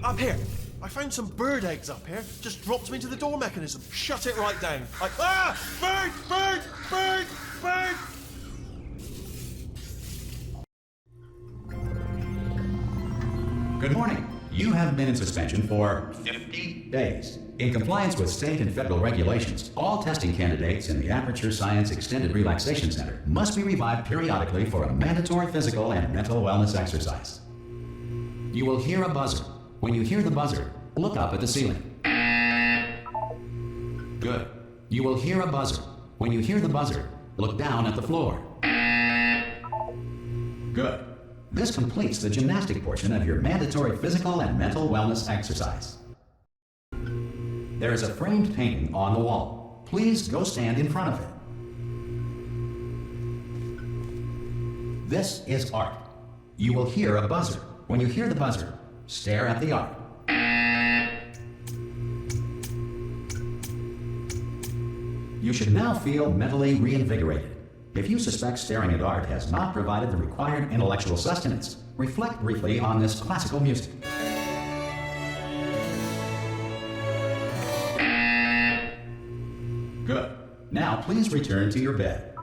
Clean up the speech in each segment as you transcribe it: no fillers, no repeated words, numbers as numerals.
Up here. I found some bird eggs up here. Just dropped them into the door mechanism. Shut it right down. Bird! Bird! Bird! Bird! Good morning. You have been in suspension for 50 days. In compliance with state and federal regulations, all testing candidates in the Aperture Science Extended Relaxation Center must be revived periodically for a mandatory physical and mental wellness exercise. You will hear a buzzer. When you hear the buzzer, look up at the ceiling. Good. You will hear a buzzer. When you hear the buzzer, look down at the floor. Good. This completes the gymnastic portion of your mandatory physical and mental wellness exercise. There is a framed painting on the wall. Please go stand in front of it. This is art. You will hear a buzzer. When you hear the buzzer, stare at the art. You should now feel mentally reinvigorated. If you suspect staring at art has not provided the required intellectual sustenance, reflect briefly on this classical music. Good. Now please return to your bed.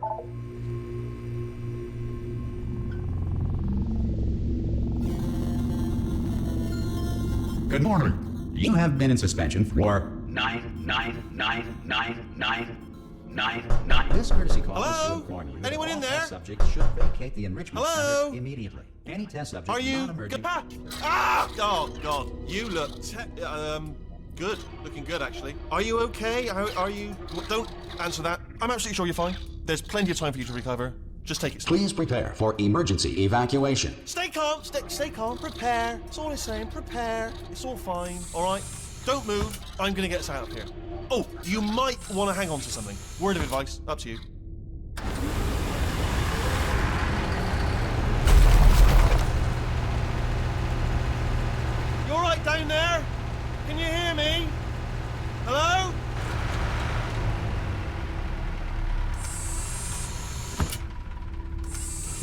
Good morning. You have been in suspension for 9999999. This courtesy call is to inform you that Anyone in all there? test subjects should vacate the enrichment Hello? center immediately. Any test subject Are you not emerging. Oh God! You look good. Looking good, actually. Are you okay? Are you? Don't answer that. I'm absolutely sure you're fine. There's plenty of time for you to recover. Just take it slow. Please prepare for emergency evacuation. Stay calm. Stay calm. Prepare. That's all I'm saying. Prepare. It's all fine. All right. Don't move. I'm gonna get us out of here. Oh, you might want to hang on to something. Word of advice. Up to you. You all right down there? Can you hear me? Hello?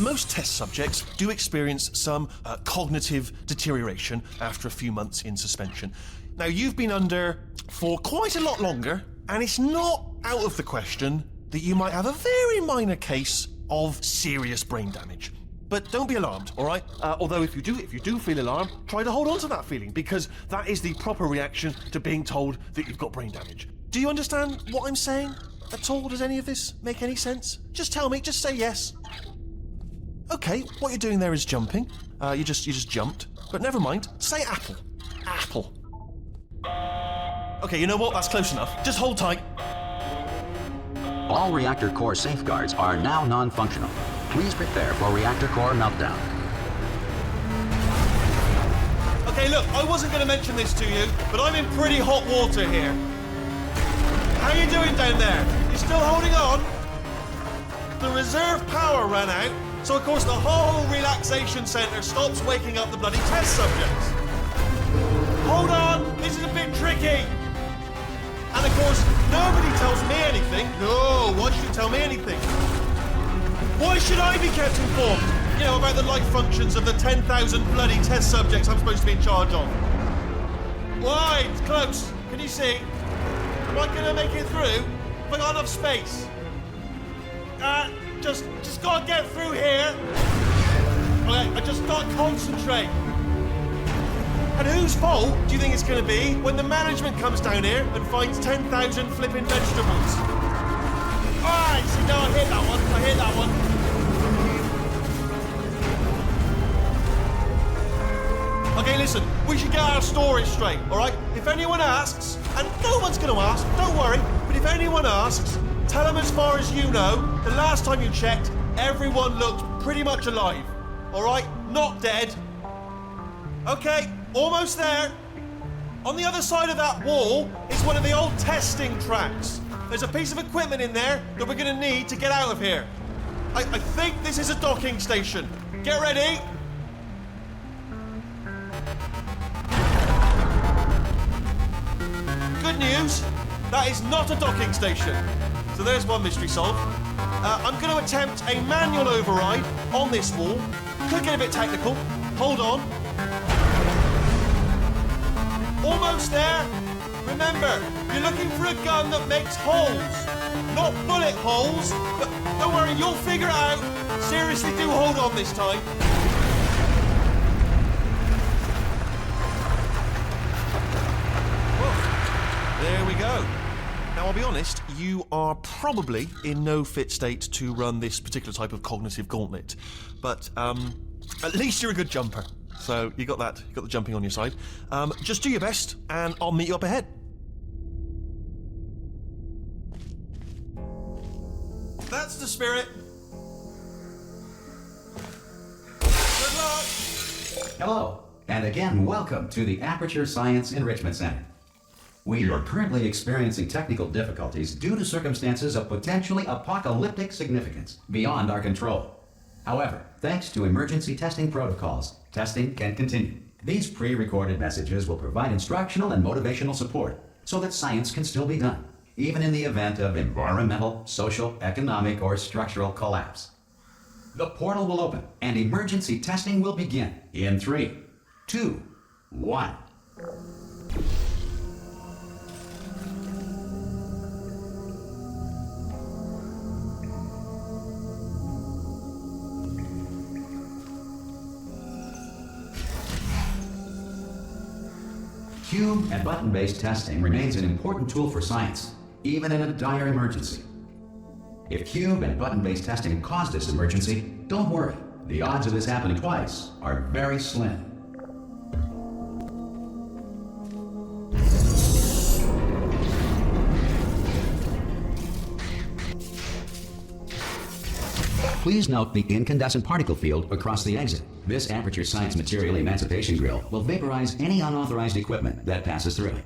Most test subjects do experience some cognitive deterioration after a few months in suspension. Now, you've been under for quite a lot longer, and it's not out of the question that you might have a very minor case of serious brain damage. But don't be alarmed, all right? Although if you do feel alarmed, try to hold on to that feeling, because that is the proper reaction to being told that you've got brain damage. Do you understand what I'm saying at all? Does any of this make any sense? Just tell me, just say yes. Okay, what you're doing there is jumping. You just jumped. But never mind. Say apple. Apple. Okay, you know what? That's close enough. Just hold tight. All reactor core safeguards are now non-functional. Please prepare for reactor core meltdown. Okay, look, I wasn't going to mention this to you, but I'm in pretty hot water here. How you doing down there? You still holding on? The reserve power ran out, so of course the whole relaxation centre stops waking up the bloody test subjects. Hold on, this is a bit tricky. And of course, nobody tells me anything. No, why should you tell me anything? Why should I be kept informed? You know, about the life functions of the 10,000 bloody test subjects I'm supposed to be in charge of. Why? It's close. Can you see? Am I gonna make it through? Have I got enough space? Just gotta get through here. Okay, I just gotta concentrate. And whose fault do you think it's gonna be when the management comes down here and finds 10,000 flipping vegetables? Alright, see, no, I hit that one. Okay, listen, we should get our story straight, alright? If anyone asks, and no one's gonna ask, don't worry, but if anyone asks, tell them as far as you know, the last time you checked, everyone looked pretty much alive, alright? Not dead. Okay, almost there. On the other side of that wall is one of the old testing tracks. There's a piece of equipment in there that we're gonna need to get out of here. I think this is a docking station. Get ready. Good news, that is not a docking station. So there's one mystery solved. I'm going to attempt a manual override on this wall. Could get a bit technical. Hold on. remember, you're looking for a gun that makes holes, not bullet holes. But don't worry, you'll figure it out. Seriously, do hold on this time. Whoa. There we go. Now, I'll be honest, you are probably in no fit state to run this particular type of cognitive gauntlet. But, at least you're a good jumper. So, you got that. You got the jumping on your side. Just do your best, and I'll meet you up ahead. That's the spirit. Good luck. Hello, and again, welcome to the Aperture Science Enrichment Center. We are currently experiencing technical difficulties due to circumstances of potentially apocalyptic significance beyond our control. However, thanks to emergency testing protocols, testing can continue. These pre-recorded messages will provide instructional and motivational support so that science can still be done, even in the event of environmental, social, economic, or structural collapse. The portal will open and emergency testing will begin in 3, 2, 1. Cube and button-based testing remains an important tool for science, even in a dire emergency. If cube and button-based testing caused this emergency, don't worry. The odds of this happening twice are very slim. Please note the incandescent particle field across the exit. This Aperture Science Material Emancipation Grill will vaporize any unauthorized equipment that passes through it.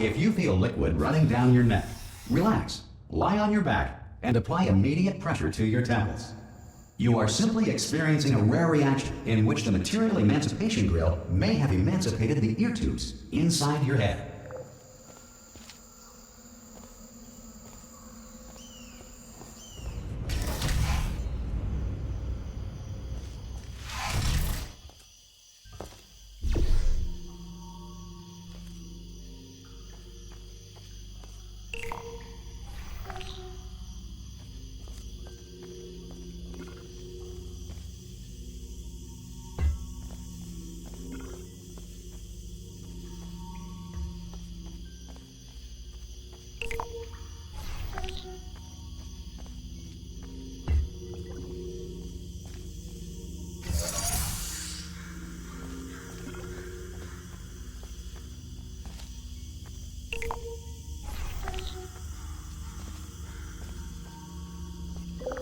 If you feel liquid running down your neck, relax, lie on your back, and apply immediate pressure to your temples. You are simply experiencing a rare reaction in which the Material Emancipation Grill may have emancipated the ear tubes inside your head.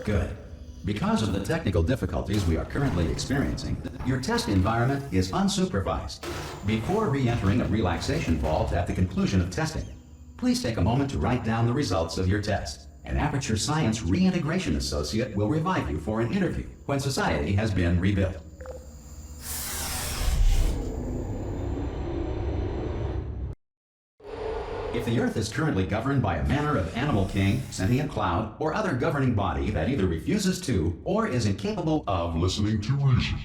Good. Because of the technical difficulties we are currently experiencing, your test environment is unsupervised. Before re-entering a relaxation vault at the conclusion of testing, please take a moment to write down the results of your test. An Aperture Science Reintegration Associate will revive you for an interview when society has been rebuilt. If the Earth is currently governed by a manner of animal king, sentient cloud, or other governing body that either refuses to or is incapable of listening to reason,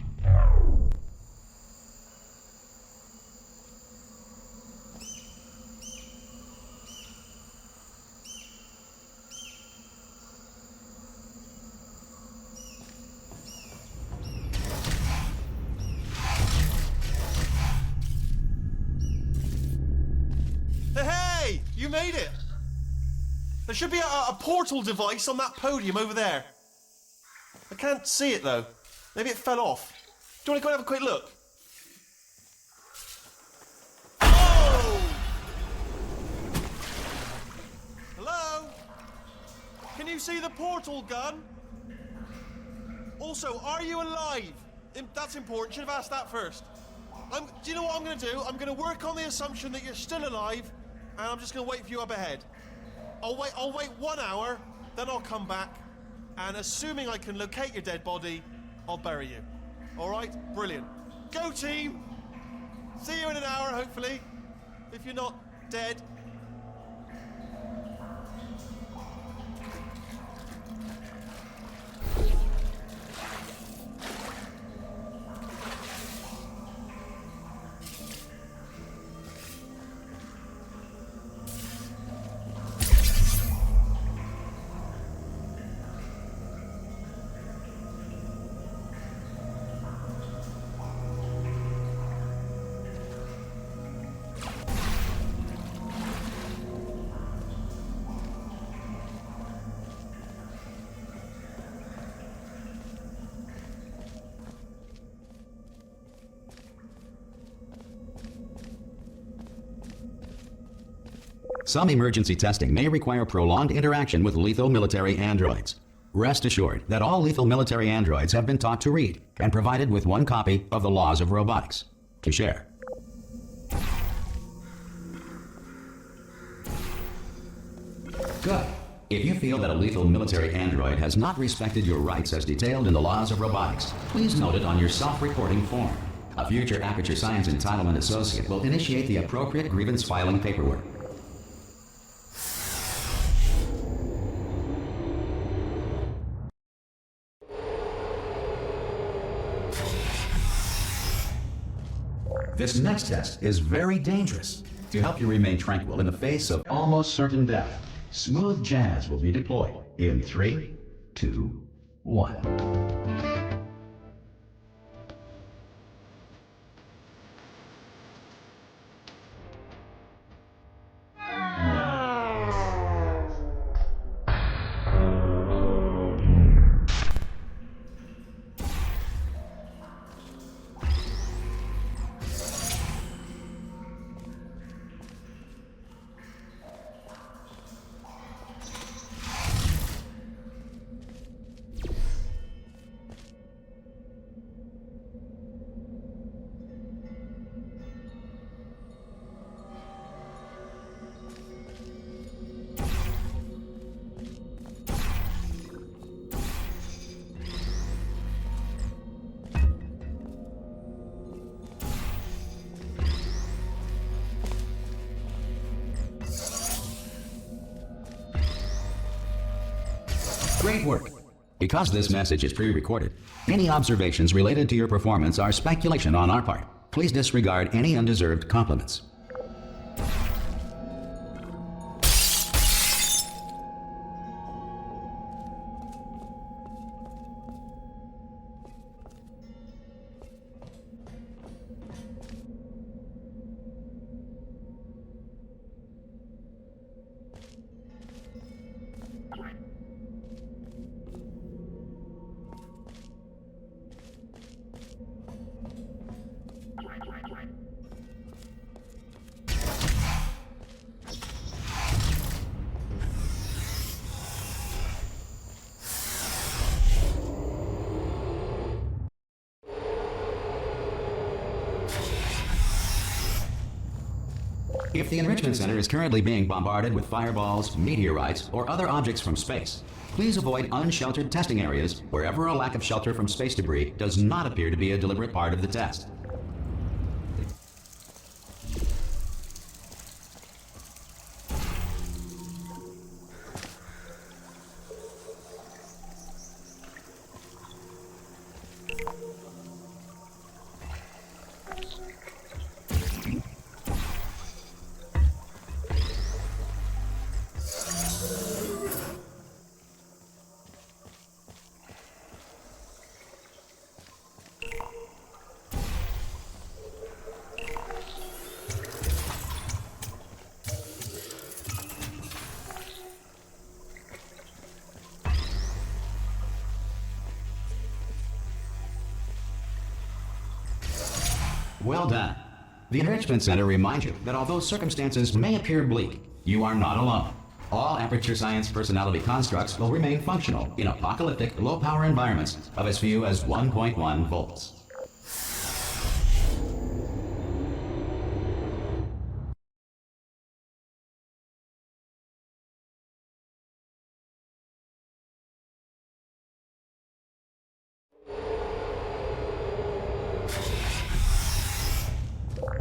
You made it! There should be a portal device on that podium over there. I can't see it though. Maybe it fell off. Do you want to go and have a quick look? Oh! Hello? Can you see the portal gun? Also, are you alive? That's important. Should have asked that first. Do you know what I'm going to do? I'm going to work on the assumption that you're still alive. And I'm just going to wait for you up ahead. I'll wait 1 hour, then I'll come back, and assuming I can locate your dead body, I'll bury you. All right? Brilliant. Go, team! See you in an hour, hopefully, if you're not dead. Some emergency testing may require prolonged interaction with lethal military androids. Rest assured that all lethal military androids have been taught to read and provided with one copy of the Laws of Robotics to share. Good. If you feel that a lethal military android has not respected your rights as detailed in the Laws of Robotics, please note it on your self-reporting form. A future Aperture Science Entitlement Associate will initiate the appropriate grievance filing paperwork. This next test is very dangerous. To help you remain tranquil in the face of almost certain death, smooth jazz will be deployed in 3, 2, 1. Great work. Because this message is pre-recorded, any observations related to your performance are speculation on our part. Please disregard any undeserved compliments. If the Enrichment Center is currently being bombarded with fireballs, meteorites, or other objects from space, please avoid unsheltered testing areas wherever a lack of shelter from space debris does not appear to be a deliberate part of the test. Well done. The Enrichment Center reminds you that although circumstances may appear bleak, you are not alone. All Aperture Science personality constructs will remain functional in apocalyptic, low-power environments of as few as 1.1 volts.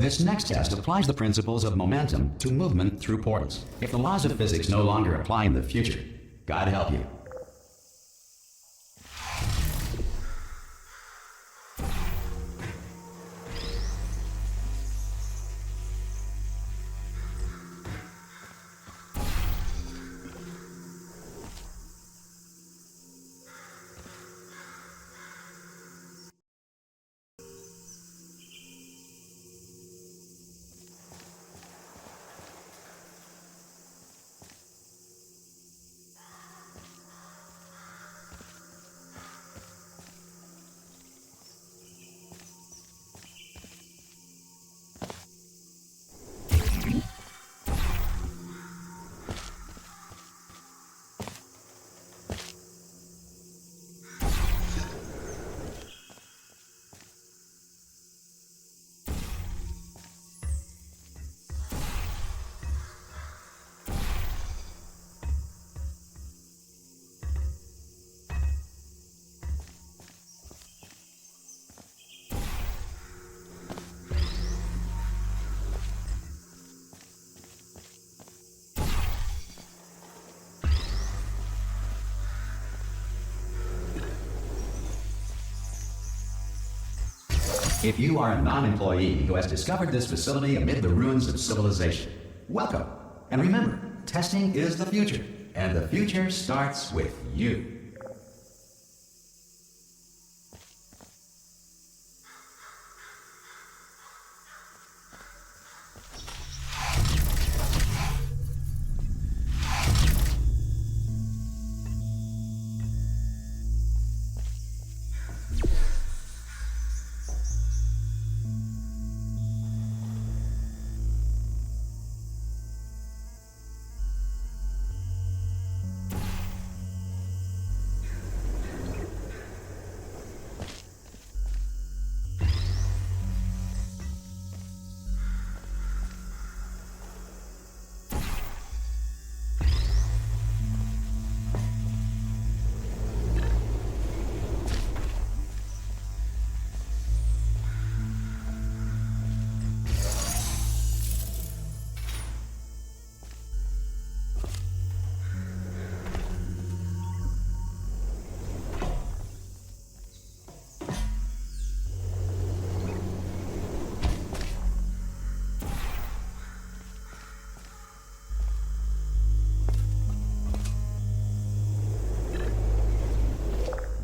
This next test applies the principles of momentum to movement through portals. If the laws of physics no longer apply in the future, God help you. If you are a non-employee who has discovered this facility amid the ruins of civilization, welcome. And remember, testing is the future, and the future starts with you.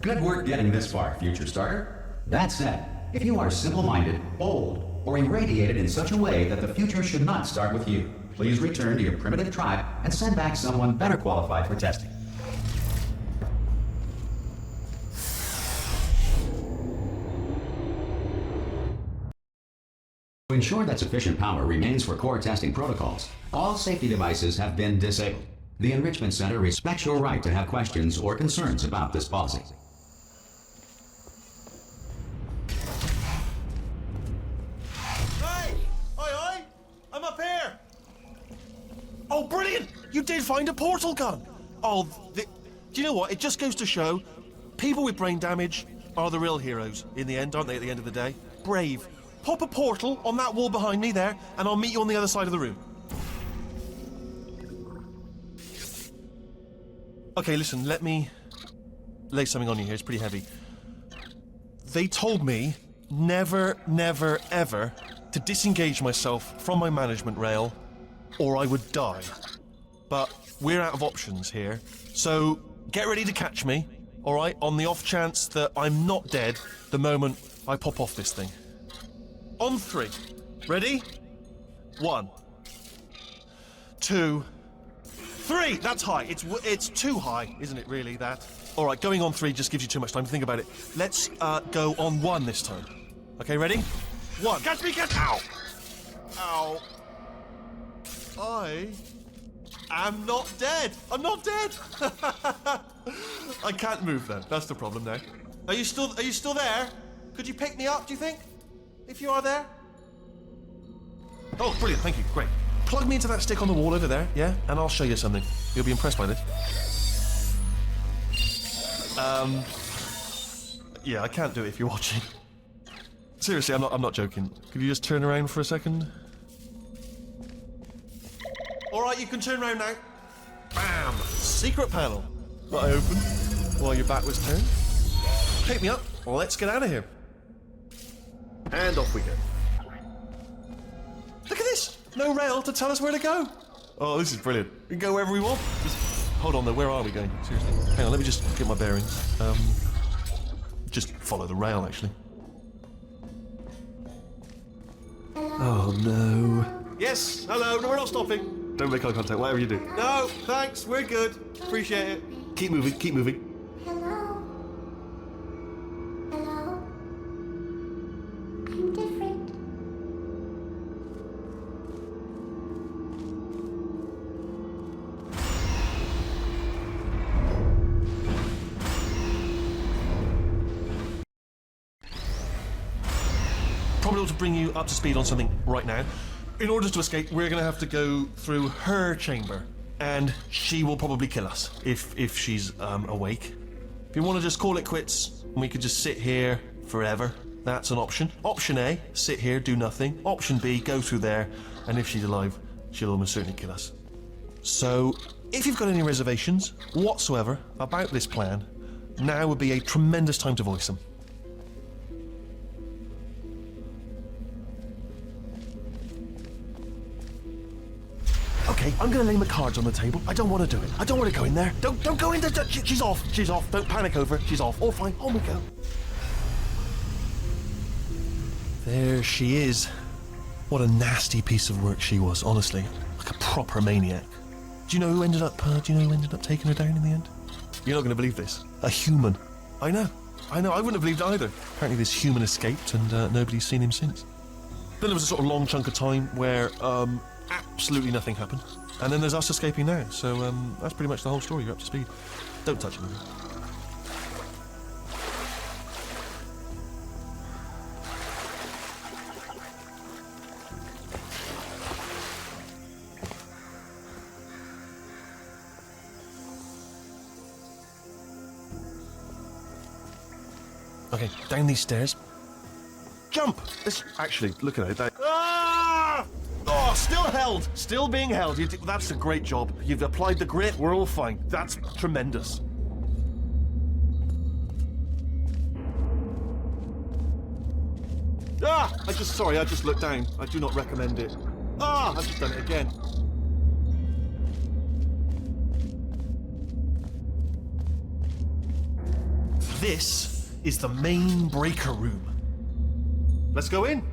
Good work getting this far, future starter. That said, if you are simple-minded, bold, or irradiated in such a way that the future should not start with you, please return to your primitive tribe and send back someone better qualified for testing. To ensure that sufficient power remains for core testing protocols, all safety devices have been disabled. The Enrichment Center respects your right to have questions or concerns about this policy. Oh, brilliant! You did find a portal gun! Oh, do you know what? It just goes to show, people with brain damage are the real heroes in the end, aren't they, at the end of the day? Brave. Pop a portal on that wall behind me there, and I'll meet you on the other side of the room. Okay, listen, let me lay something on you here. It's pretty heavy. They told me never, never, ever to disengage myself from my management rail or I would die. But we're out of options here, so get ready to catch me, all right, on the off chance that I'm not dead the moment I pop off this thing. On 3. Ready? 1, 2, 3. That's high. It's too high, isn't it, really, that? All right, going on 3 just gives you too much time to think about it. Let's go on 1 this time. Okay, ready? 1. Catch me, catch... Ow! Ow. I am not dead. I'm not dead. I can't move then. That's the problem now. Are you still there? Could you pick me up, do you think? If you are there? Oh, brilliant. Thank you. Great. Plug me into that stick on the wall over there, yeah? And I'll show you something. You'll be impressed by this. Yeah, I can't do it if you're watching. Seriously, I'm not joking. Could you just turn around for a second? Alright, you can turn around now. Bam! Secret panel. That I opened while your back was turned. Pick me up. Let's get out of here. And off we go. Look at this! No rail to tell us where to go. Oh, this is brilliant. We can go wherever we want. Just hold on though, where are we going? Seriously. Hang on, let me just get my bearings. Just follow the rail, actually. Oh no. Yes, hello, no, we're not stopping. Don't make eye contact, whatever you do. No, thanks, we're good. Appreciate it. Keep moving, keep moving. Hello? Hello? I'm different. Probably ought to bring you up to speed on something right now. In order to escape, we're going to have to go through her chamber, and she will probably kill us if she's awake. If you want to just call it quits, and we could just sit here forever, that's an option. Option A, sit here, do nothing. Option B, go through there, and if she's alive, she'll almost certainly kill us. So, if you've got any reservations whatsoever about this plan, now would be a tremendous time to voice them. I'm gonna lay my cards on the table. I don't want to do it. I don't want to go in there. Don't go in there. She's off. She's off. Don't panic over her. She's off. All fine. On we go. There she is. What a nasty piece of work she was, honestly. Like a proper maniac. Do you know who ended up taking her down in the end? You're not going to believe this. A human. I know. I wouldn't have believed it either. Apparently this human escaped and nobody's seen him since. Then there was a sort of long chunk of time where absolutely nothing happened. And then there's us escaping now. So that's pretty much the whole story. You're up to speed. Don't touch anything. Okay, down these stairs. Jump! Actually, look at it. Ah! Oh, still held! Still being held. That's a great job. You've applied the grit. We're all fine. That's tremendous. Ah! I just looked down. I do not recommend it. Ah! I've just done it again. This is the main breaker room. Let's go in.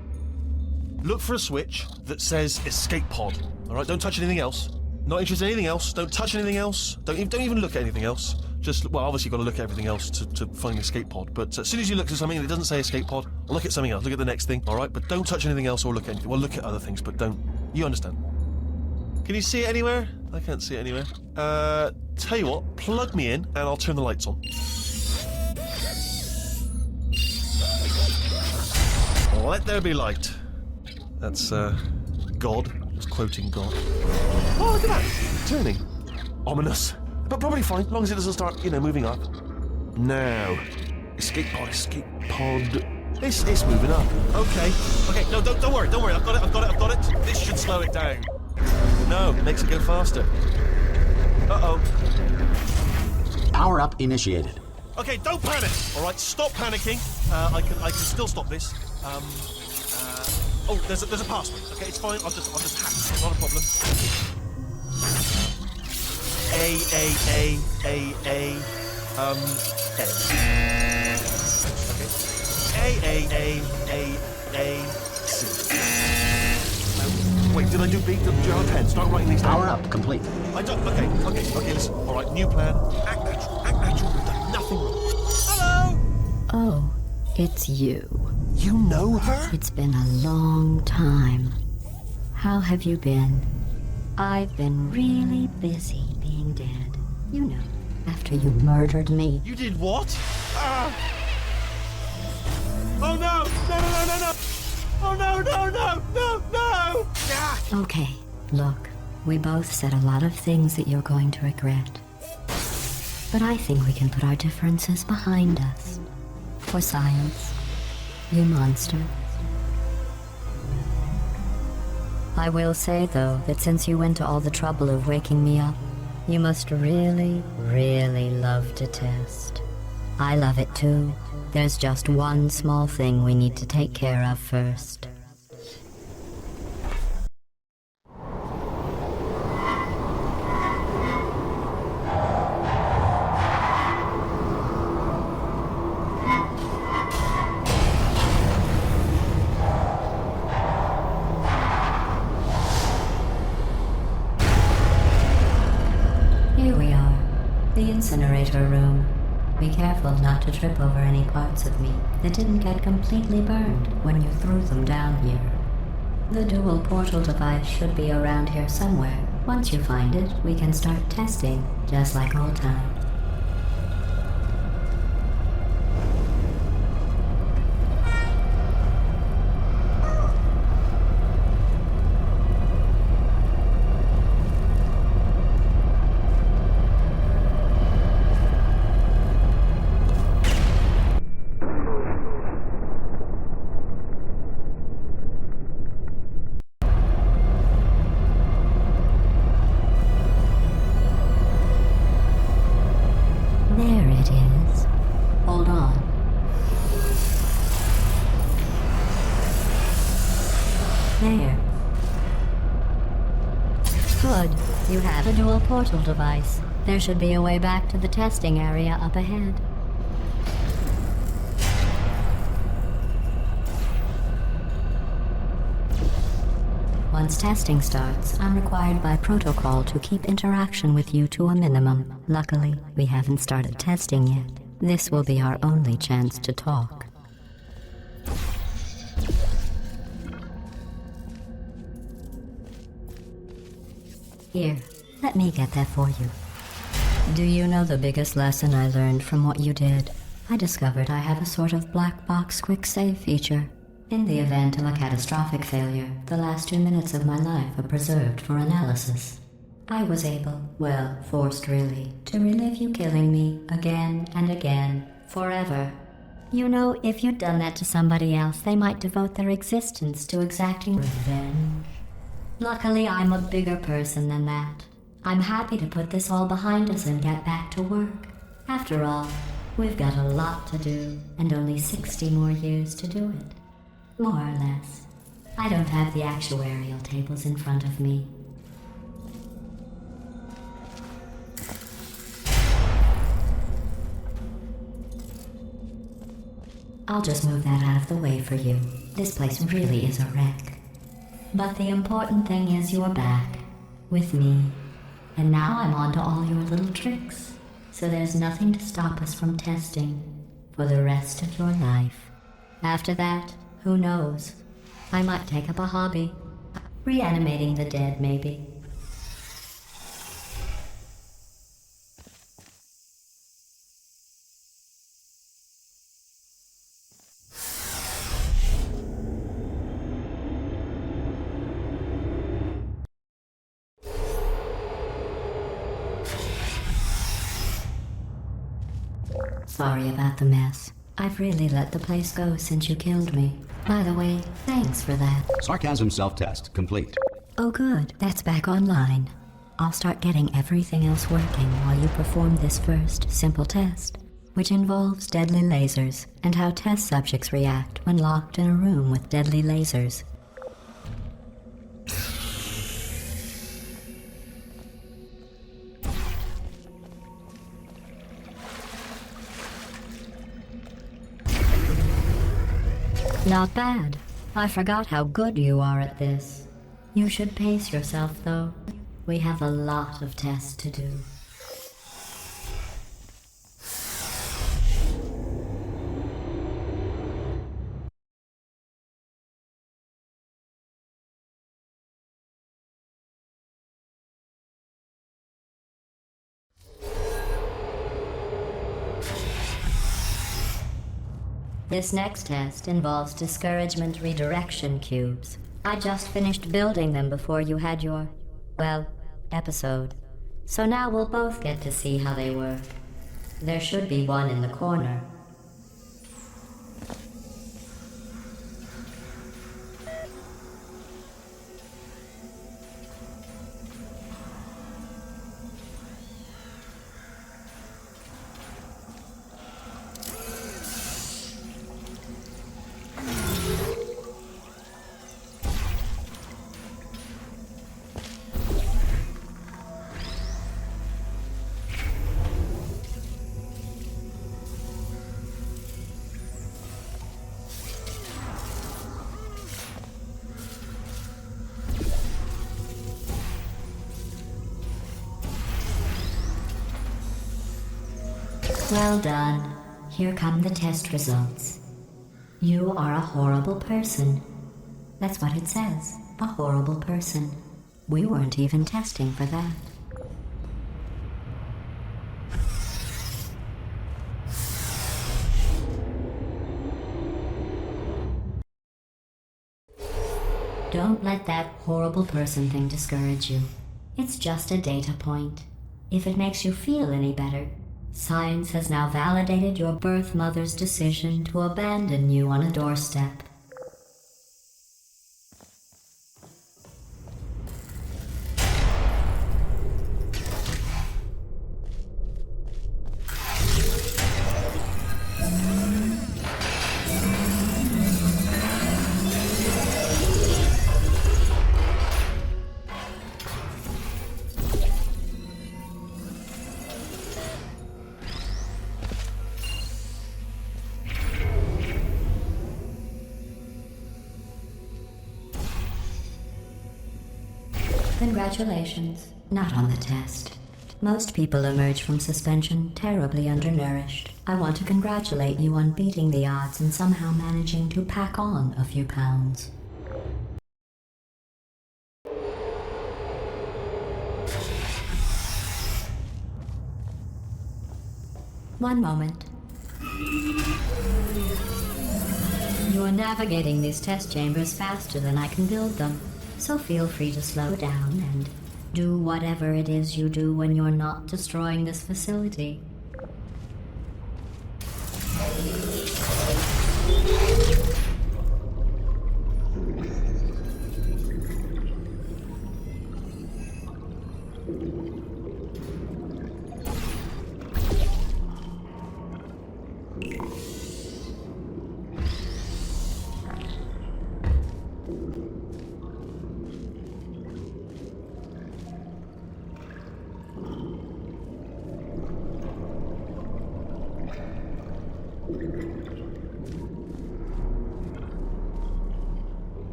Look for a switch that says escape pod. All right, don't touch anything else. Not interested in anything else. Don't touch anything else. Don't even look at anything else. Just, well, obviously you've got to look at everything else to find the escape pod. But as soon as you look at something and it doesn't say escape pod, look at something else. Look at the next thing, all right? But don't touch anything else or look at anything. Well, look at other things, but don't. You understand. Can you see it anywhere? I can't see it anywhere. Tell you what, plug me in and I'll turn the lights on. Let there be light. That's, God. Just quoting God. Oh, look at that! Turning. Ominous. But probably fine, as long as it doesn't start, moving up. Now. Escape pod. It's moving up. Okay, no, don't worry. I've got it. This should slow it down. No, makes it go faster. Uh-oh. Power up initiated. Okay, don't panic! Alright, stop panicking. I can still stop this. Oh, there's a password. Okay, it's fine. I'll just hack it. It's not a problem. A. Okay. A. Wait, did I do B? Do you have a pen? Start writing these down. Power up complete. I don't. Okay, listen. Alright, new plan. Act natural. We've done nothing wrong. Hello! Oh, it's you. You know her? It's been a long time. How have you been? I've been really busy being dead. You know, after you murdered me. You did what? Oh no! No! Oh no! Ah! Okay, look, we both said a lot of things that you're going to regret. But I think we can put our differences behind us. For science. You monster. I will say, though, that since you went to all the trouble of waking me up, you must really, really love to test. I love it too. There's just one small thing we need to take care of first. Here we are, the incinerator room. Be careful not to trip over any parts of me that didn't get completely burned when you threw them down here. The dual portal device should be around here somewhere. Once you find it, we can start testing, just like old times. You have a dual portal device. There should be a way back to the testing area up ahead. Once testing starts, I'm required by protocol to keep interaction with you to a minimum. Luckily, we haven't started testing yet. This will be our only chance to talk. Here, let me get that for you. Do you know the biggest lesson I learned from what you did? I discovered I have a sort of black box quick save feature. In the event of a catastrophic failure, the last 2 minutes of my life are preserved for analysis. I was able, well, forced really, to relive you killing me again and again, forever. You know, if you'd done that to somebody else, they might devote their existence to exacting revenge. Luckily, I'm a bigger person than that. I'm happy to put this all behind us and get back to work. After all, we've got a lot to do, and only 60 more years to do it. More or less. I don't have the actuarial tables in front of me. I'll just move that out of the way for you. This place really is a wreck. But the important thing is you're back. With me. And now I'm on to all your little tricks. So there's nothing to stop us from testing. For the rest of your life. After that, who knows? I might take up a hobby. Reanimating the dead, maybe. Sorry about the mess. I've really let the place go since you killed me. By the way, thanks for that. Sarcasm self-test complete. Oh good, that's back online. I'll start getting everything else working while you perform this first, simple test, which involves deadly lasers and how test subjects react when locked in a room with deadly lasers. Not bad. I forgot how good you are at this. You should pace yourself, though. We have a lot of tests to do. This next test involves discouragement redirection cubes. I just finished building them before you had your, well, episode. So now we'll both get to see how they work. There should be one in the corner. Well done. Here come the test results. You are a horrible person. That's what it says. A horrible person. We weren't even testing for that. Don't let that horrible person thing discourage you. It's just a data point. If it makes you feel any better, science has now validated your birth mother's decision to abandon you on a doorstep. Congratulations. Not on the test. Most people emerge from suspension terribly undernourished. I want to congratulate you on beating the odds and somehow managing to pack on a few pounds. One moment. You're navigating these test chambers faster than I can build them, so feel free to slow down and do whatever it is you do when you're not destroying this facility.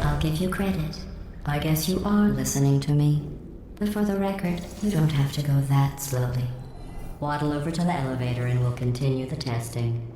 I'll give you credit. I guess you are listening to me. But for the record, you don't have to go that slowly. Waddle over to the elevator and we'll continue the testing.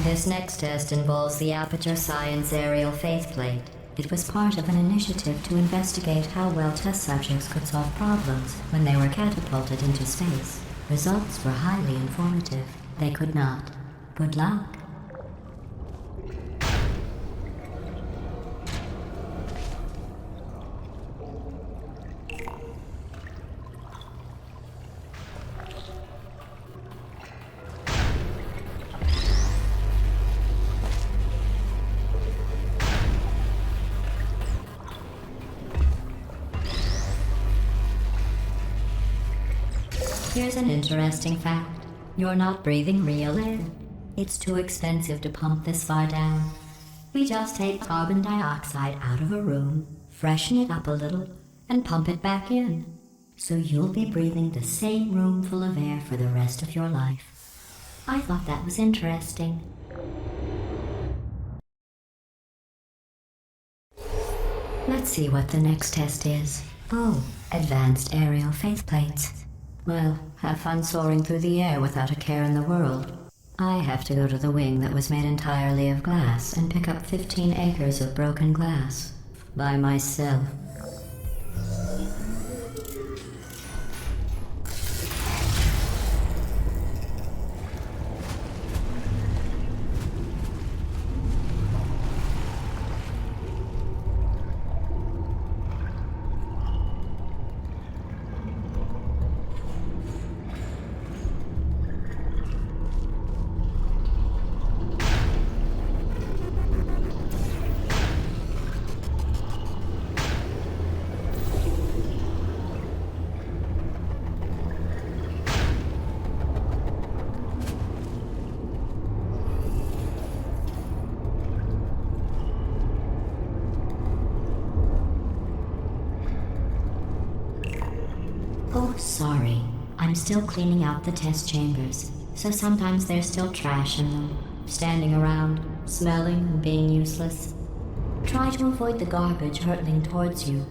This next test involves the Aperture Science Aerial Faceplate. It was part of an initiative to investigate how well test subjects could solve problems when they were catapulted into space. Results were highly informative. They could not. Good luck. Here's an interesting fact. You're not breathing real air. It's too expensive to pump this far down. We just take carbon dioxide out of a room, freshen it up a little, and pump it back in. So you'll be breathing the same room full of air for the rest of your life. I thought that was interesting. Let's see what the next test is. Oh, advanced aerial faceplates. Well, have fun soaring through the air without a care in the world. I have to go to the wing that was made entirely of glass and pick up 15 acres of broken glass. By myself. Oh, sorry. I'm still cleaning out the test chambers, so sometimes there's still trash in them, standing around, smelling and being useless. Try to avoid the garbage hurtling towards you.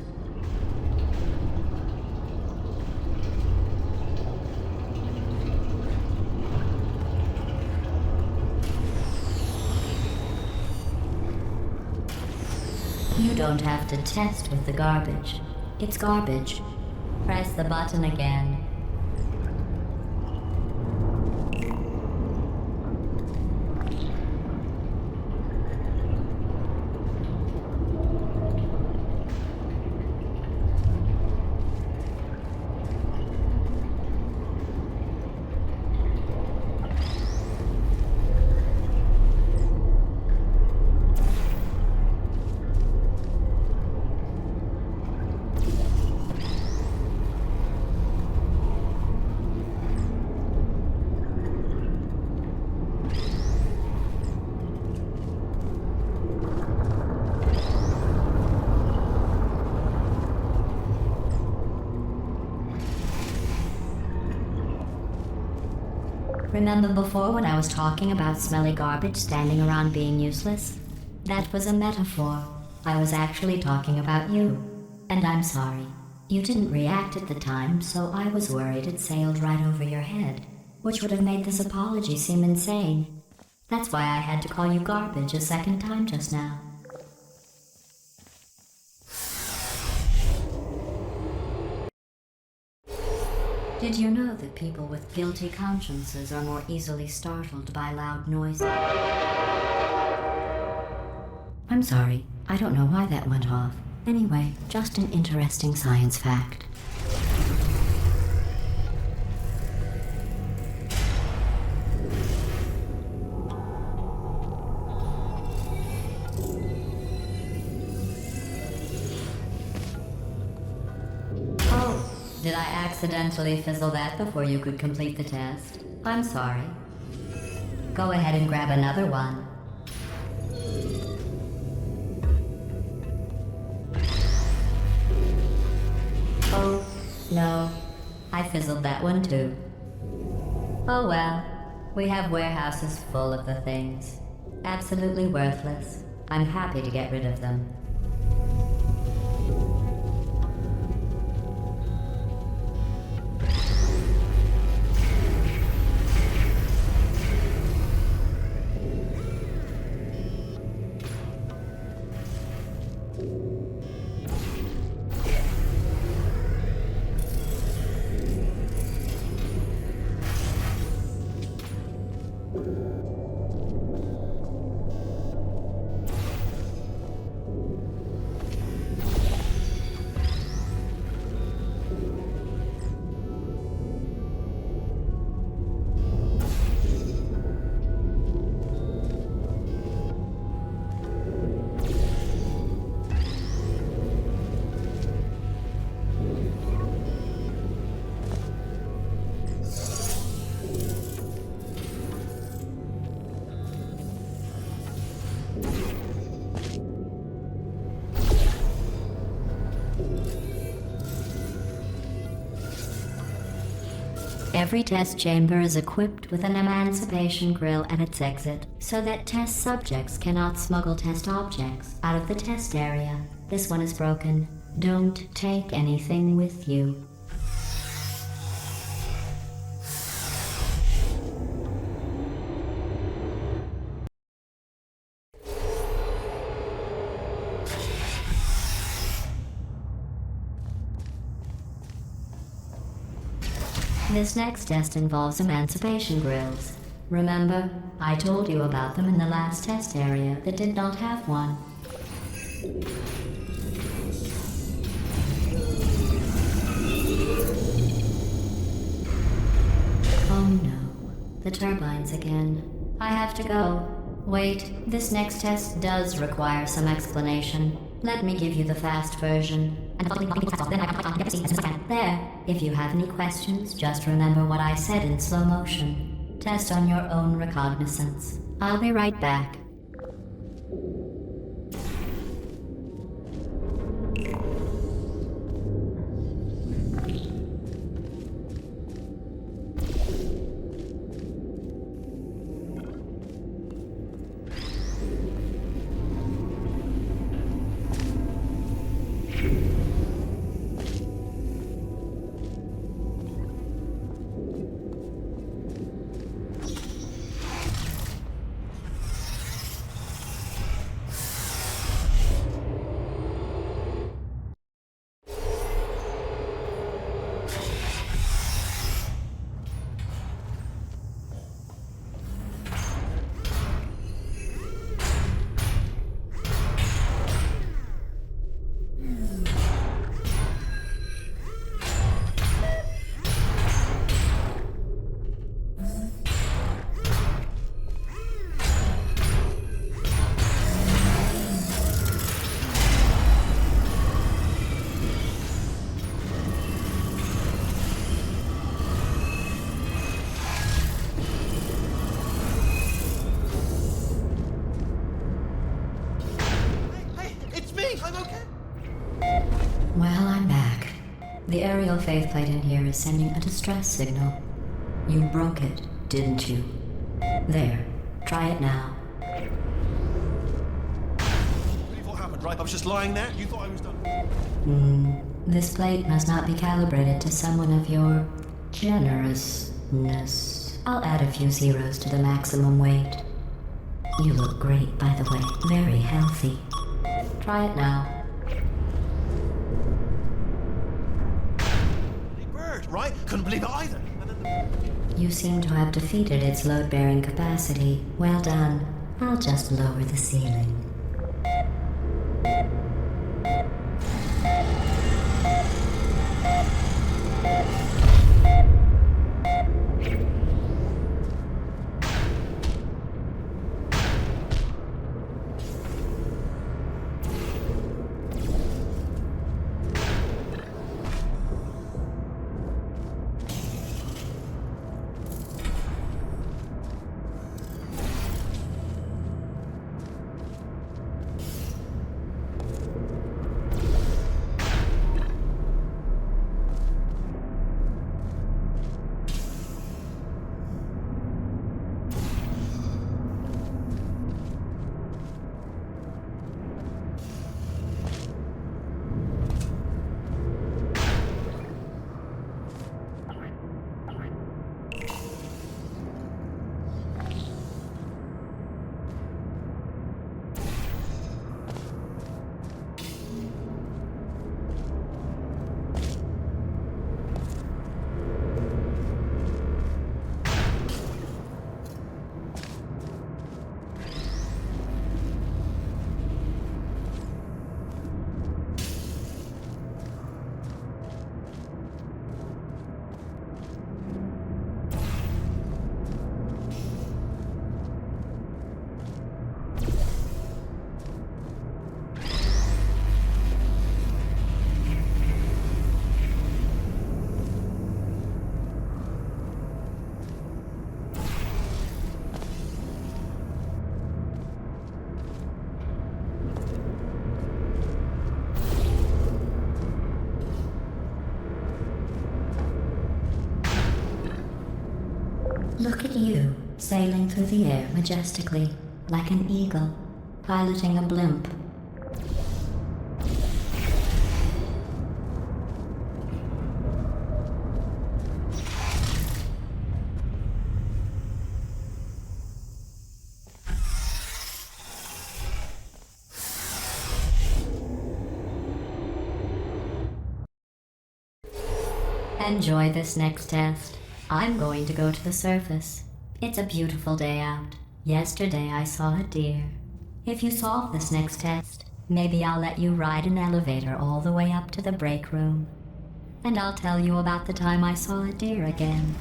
You don't have to test with the garbage. It's garbage. Press the button again. Remember before when I was talking about smelly garbage standing around being useless? That was a metaphor. I was actually talking about you. And I'm sorry. You didn't react at the time, so I was worried it sailed right over your head, which would have made this apology seem insane. That's why I had to call you garbage a second time just now. Did you know that people with guilty consciences are more easily startled by loud noises? I'm sorry, I don't know why that went off. Anyway, just an interesting science fact. Did I accidentally fizzle that before you could complete the test? I'm sorry. Go ahead and grab another one. Oh, no. I fizzled that one too. Oh well. We have warehouses full of the things. Absolutely worthless. I'm happy to get rid of them. Every test chamber is equipped with an emancipation grill at its exit, so that test subjects cannot smuggle test objects out of the test area. This one is broken. Don't take anything with you. This next test involves emancipation grills. Remember, I told you about them in the last test area that did not have one. Oh no, the turbines again. I have to go. Wait, this next test does require some explanation. Let me give you the fast version. There. If you have any questions, just remember what I said in slow motion. Test on your own recognizance. I'll be right back. Well, I'm back. The aerial faith plate in here is sending a distress signal. You broke it. didn't you? There, try it now. Believe what happened, right? I was just lying there. You thought I was done. This plate must not be calibrated to someone of your generousness. I'll add a few zeros to the maximum weight. You look great, by the way. Very healthy. Try it now. Bird, right? Couldn't believe it either. And then You seem to have defeated its load-bearing capacity. Well done. I'll just lower the ceiling. Look at you, sailing through the air majestically, like an eagle, piloting a blimp. Enjoy this next test. I'm going to go to the surface. It's a beautiful day out. Yesterday I saw a deer. If you solve this next test, maybe I'll let you ride an elevator all the way up to the break room. And I'll tell you about the time I saw a deer again.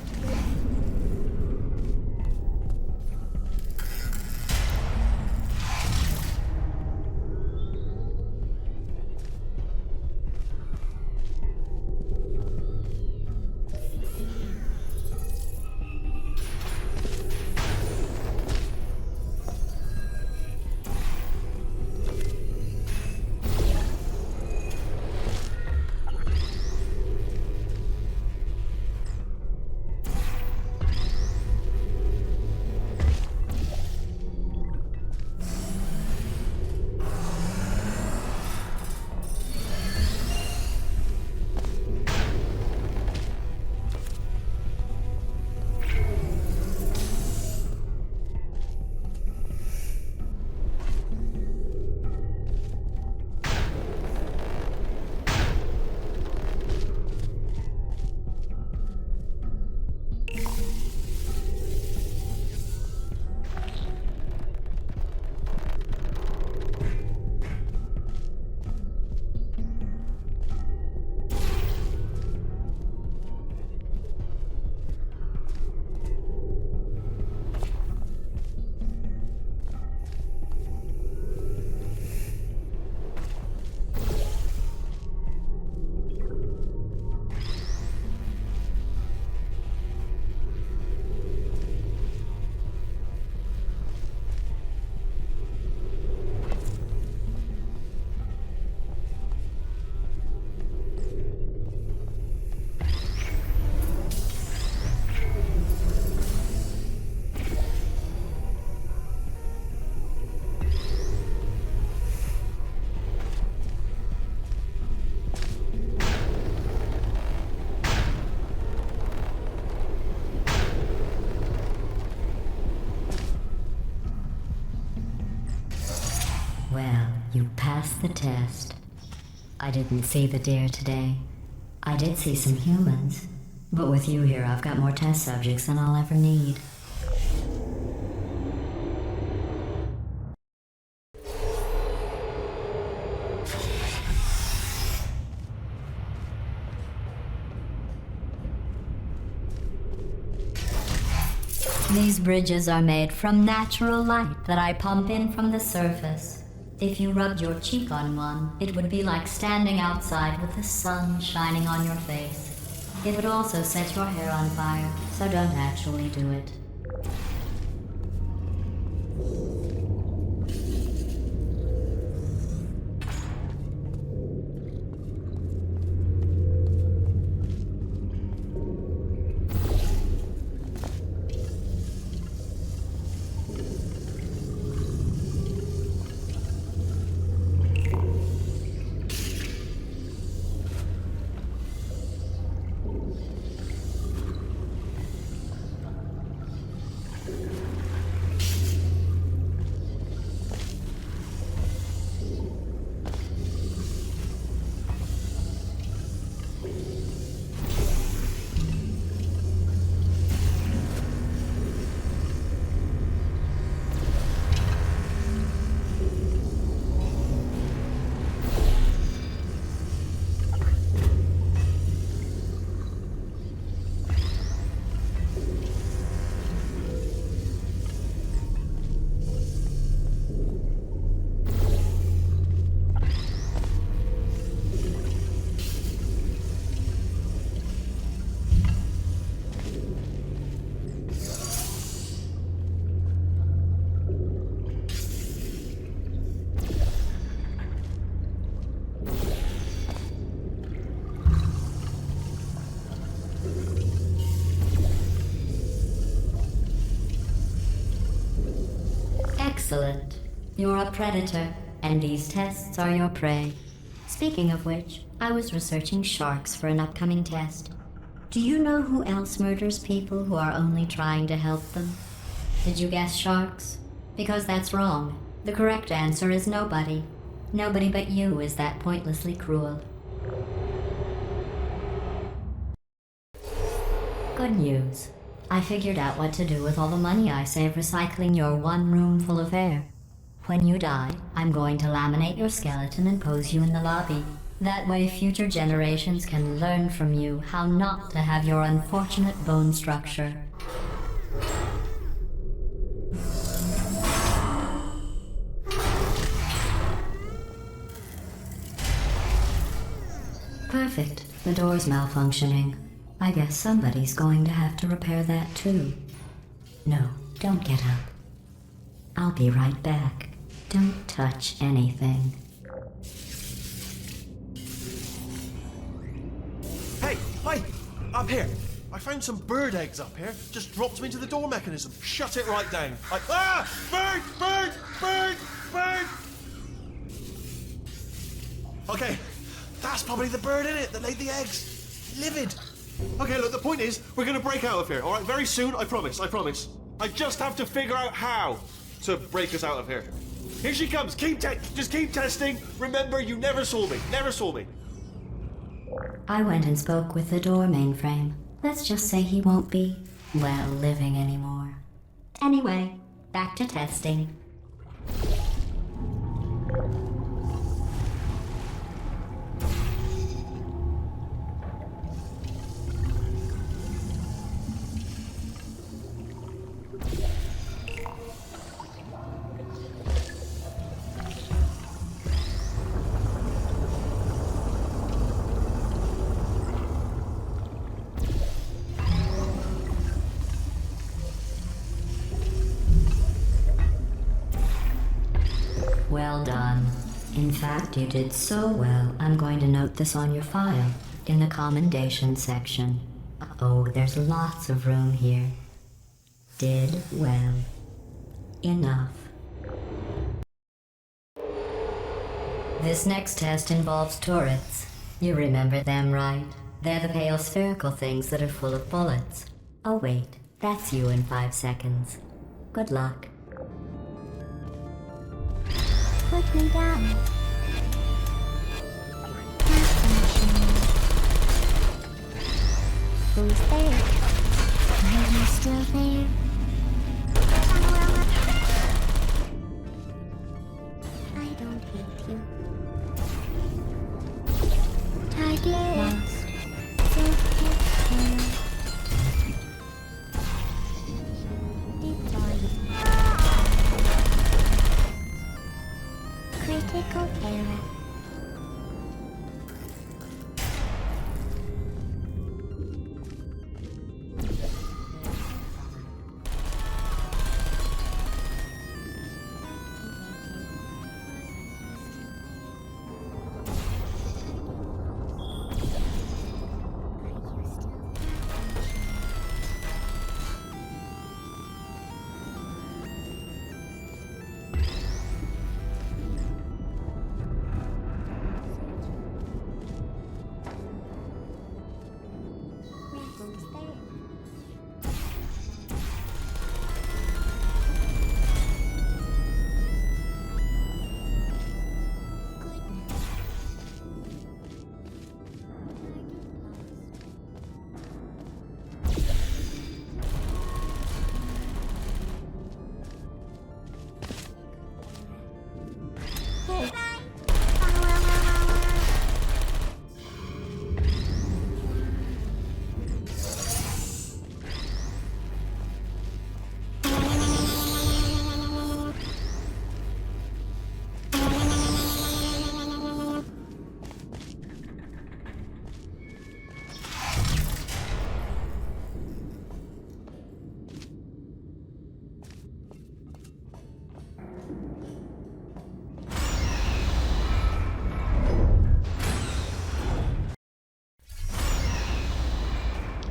passed the test. I didn't see the deer today. I did see some humans. But with you here, I've got more test subjects than I'll ever need. These bridges are made from natural light that I pump in from the surface. If you rubbed your cheek on one, it would be like standing outside with the sun shining on your face. It would also set your hair on fire, so don't actually do it. Excellent. You're a predator, and these tests are your prey. Speaking of which, I was researching sharks for an upcoming test. Do you know who else murders people who are only trying to help them? Did you guess sharks? Because that's wrong. The correct answer is nobody. Nobody but you is that pointlessly cruel. Good news. I figured out what to do with all the money I save recycling your one room full of air. When you die, I'm going to laminate your skeleton and pose you in the lobby. That way future generations can learn from you how not to have your unfortunate bone structure. Perfect. The door's malfunctioning. I guess somebody's going to have to repair that too. No, don't get up. I'll be right back. Don't touch anything. Hey, hi! Up here! I found some bird eggs up here. Just dropped them into the door mechanism. Shut it right down. Bird! Bird! Bird! Bird! Okay, that's probably the bird in it that laid the eggs. Livid. Okay, look, the point is, we're gonna break out of here, alright? Very soon, I promise, I promise. I just have to figure out how to break us out of here. Here she comes, just keep testing. Remember, you never saw me, never saw me. I went and spoke with the door mainframe. Let's just say he won't be, well, living anymore. Anyway, back to testing. Well done. In fact, you did so well, I'm going to note this on your file, in the commendation section. Oh, there's lots of room here. Did well. Enough. This next test involves turrets. You remember them, right? They're the pale spherical things that are full of bullets. Oh wait, that's you in 5 seconds. Good luck. Put me down. Who's there? Are you still there? I don't hate you. Target lost. Self-picture. Deployment. Critical error.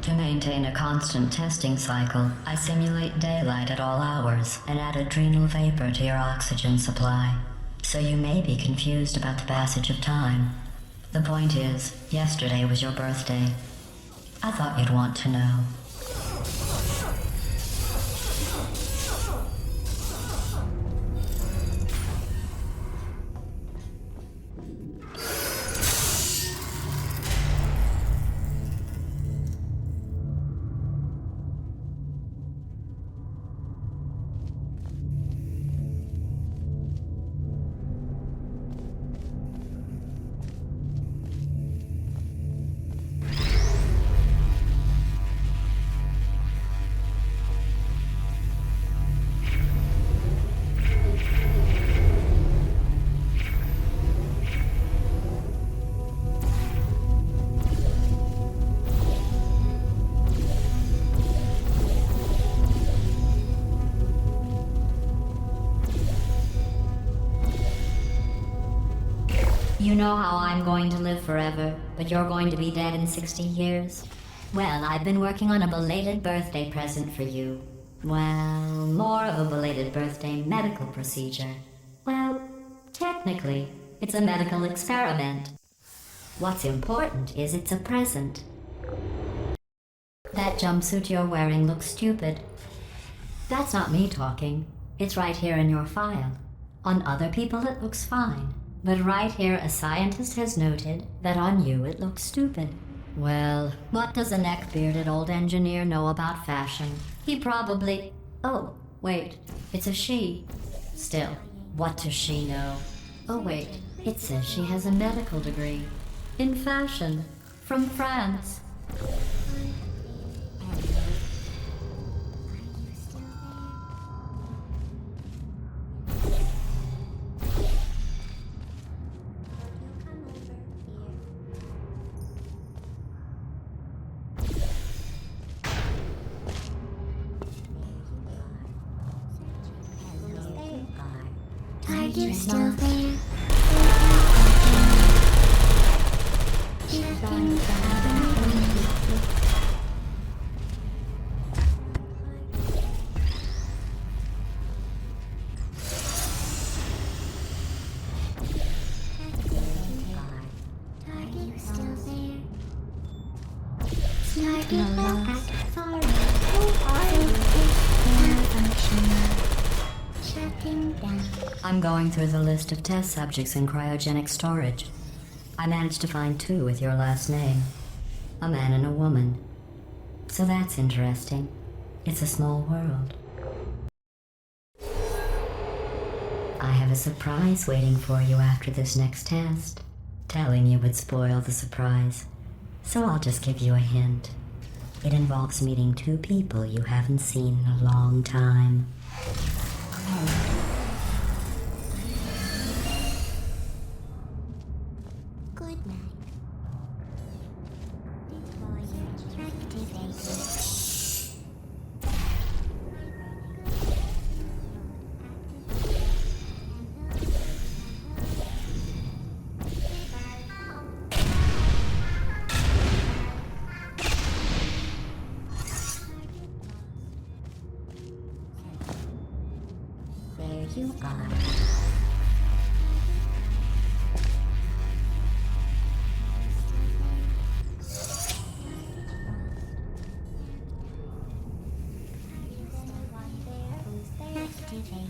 To maintain a constant testing cycle, I simulate daylight at all hours and add adrenal vapor to your oxygen supply. So you may be confused about the passage of time. The point is, yesterday was your birthday. I thought you'd want to know. You know how I'm going to live forever, but you're going to be dead in 60 years? Well, I've been working on a belated birthday present for you. Well, more of a belated birthday medical procedure. Well, technically, it's a medical experiment. What's important is it's a present. That jumpsuit you're wearing looks stupid. That's not me talking. It's right here in your file. On other people it looks fine. But right here a scientist has noted that on you it looks stupid. Well, what does a neck-bearded old engineer know about fashion? He probably... Oh, wait, it's a she. Still, what does she know? Oh wait, it says she has a medical degree. In fashion. From France. Are you still there? Checking Are you still there? Target back. Sorry. Malfunction. Shutting down. I'm going through the list of test subjects in cryogenic storage. I managed to find 2 with your last name. A man and a woman. So that's interesting. It's a small world. I have a surprise waiting for you after this next test. Telling you would spoil the surprise, so I'll just give you a hint. It involves meeting two people you haven't seen in a long time. Good night. Deployer activated. There you are. Activated.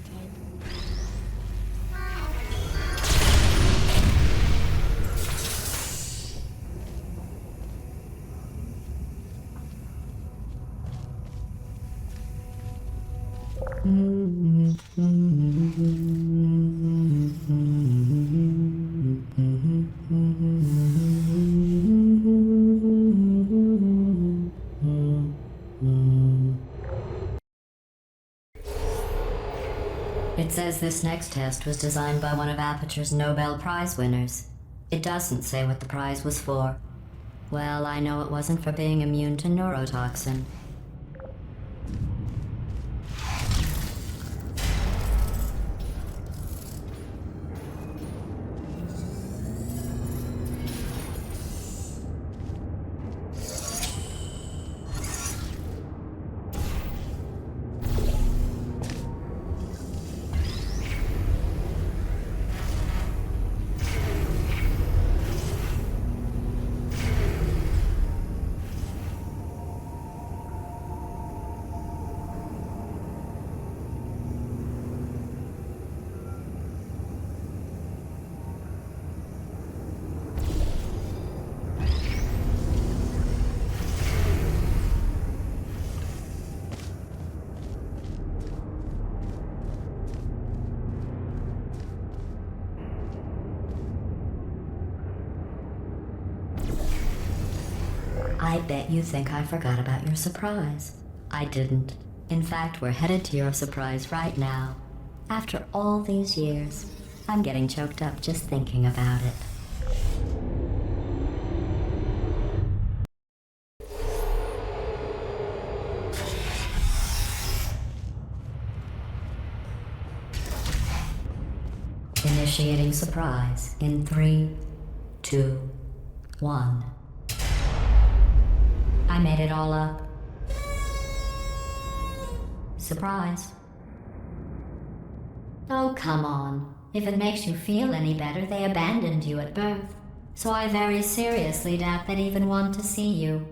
It says this next test was designed by one of Aperture's Nobel Prize winners. It doesn't say what the prize was for. Well, I know it wasn't for being immune to neurotoxin. I bet you think I forgot about your surprise. I didn't. In fact, we're headed to your surprise right now. After all these years, I'm getting choked up just thinking about it. Initiating surprise in 3, 2, 1. I made it all up. Surprise. Oh, come on. If it makes you feel any better, they abandoned you at birth. So I very seriously doubt they'd even want to see you.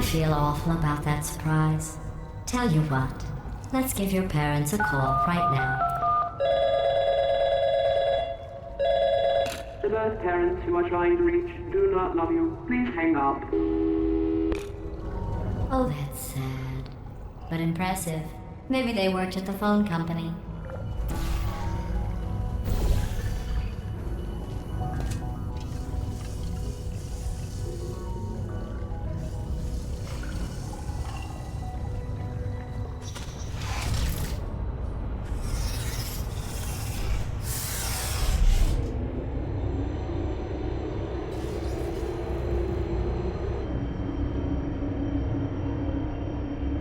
feel awful about that surprise. Tell you what, let's give your parents a call right now. To those parents who are trying to reach do not love you, please hang up. Oh, that's sad. But impressive. Maybe they worked at the phone company.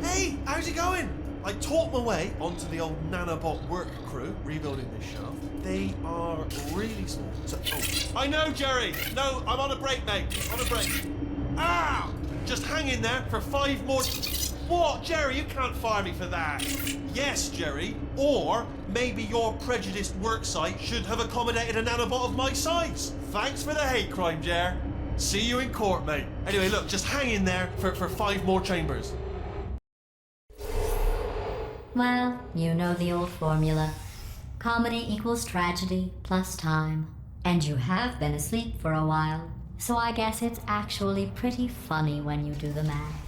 Hey, how's it going? I taught my way onto the old nanobot work crew rebuilding this shaft. They are really small. So, I know, Jerry. No, I'm on a break, mate. On a break. Ah! Just hang in there for 5 more. What, Jerry? You can't fire me for that. Yes, Jerry. Or maybe your prejudiced work site should have accommodated a nanobot of my size. Thanks for the hate crime, Jer. See you in court, mate. Anyway, look, just hang in there for 5 more chambers. Well, you know the old formula. Comedy equals tragedy plus time. And you have been asleep for a while, so I guess it's actually pretty funny when you do the math.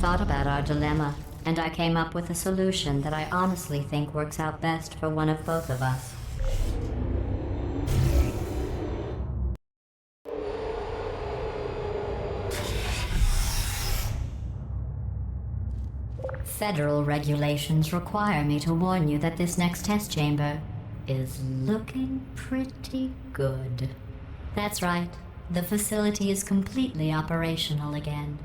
thought about our dilemma, and I came up with a solution that I honestly think works out best for one of both of us. Federal regulations require me to warn you that this next test chamber is looking pretty good. That's right, the facility is completely operational again.